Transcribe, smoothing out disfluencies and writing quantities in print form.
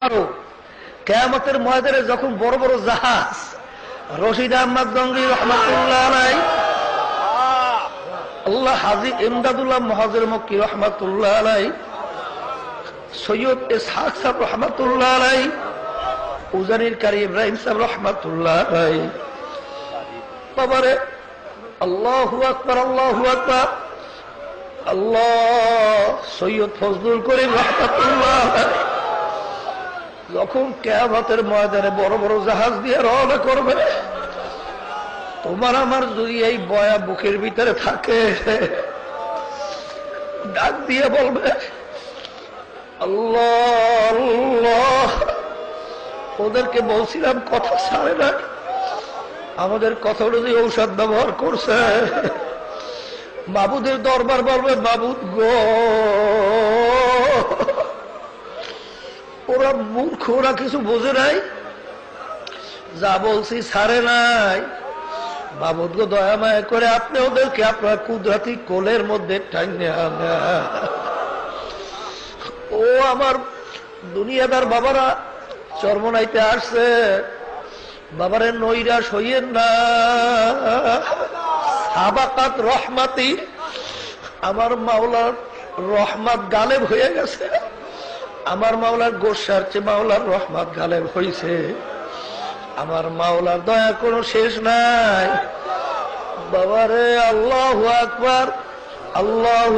আরো কিয়ামতের ময়দানে যখন বড় বড় জাহাজ রশিদ আহমদ গঙ্গি রহমাতুল্লাহ আলাইহি, আল্লাহ হাজী ইমদাদুল্লাহ মুহাজির মক্কি রহমাতুল্লাহ আলাইহি, সৈয়দ ইসহাক সাহেব রহমাতুল্লাহ আলাইহি, উজানির কারি ইব্রাহিম সাহেব রহমাতুল্লাহ আলাইহি। বাবারে আল্লাহু আকবার, আল্লাহু আকবার। আল্লাহ সৈয়দ ফজলুল করিম রহমাতুল্লাহ আলাইহি যখন কিয়ামতের ময়দানে বড় বড় জাহাজ দিয়ে রওনা করবে, তোমার আমার যদি এই বয়া বুকের ভিতরে থাকে, ডাক দিয়ে বলবে আল্লাহ আল্লাহ। ওদেরকে বলছিলাম কথা ছাড়ে না, আমাদের কথা যদি ঔষধ ব্যবহার করছে। মাবুদের দরবার বলবে মাবুদ গো, ওরা মূর্খ, ওরা কিছু বোঝে নাই, যা বলছি ছাড়ে নাই। মাবুদ গো দয়া মায়া করে আপনি ওদেরকে আপনার কুদরতি কোলের মধ্যে টাইনে আনা। ও আমার দুনিয়াদার বাবারা চরমনাইতে আসছে, বাবারে নৈরাশ হইয়েন না। সাবাকাত রহমাতি, আমার মাওলার রহমত গালেব হয়ে গেছে। আমার মাওলার গোসার চেয়ে মাওলার রহমত গালেব হয়েছে। আমার মাওলার দয়া কোনো শেষ নাই। বাবারে আল্লাহু আকবার, আল্লাহু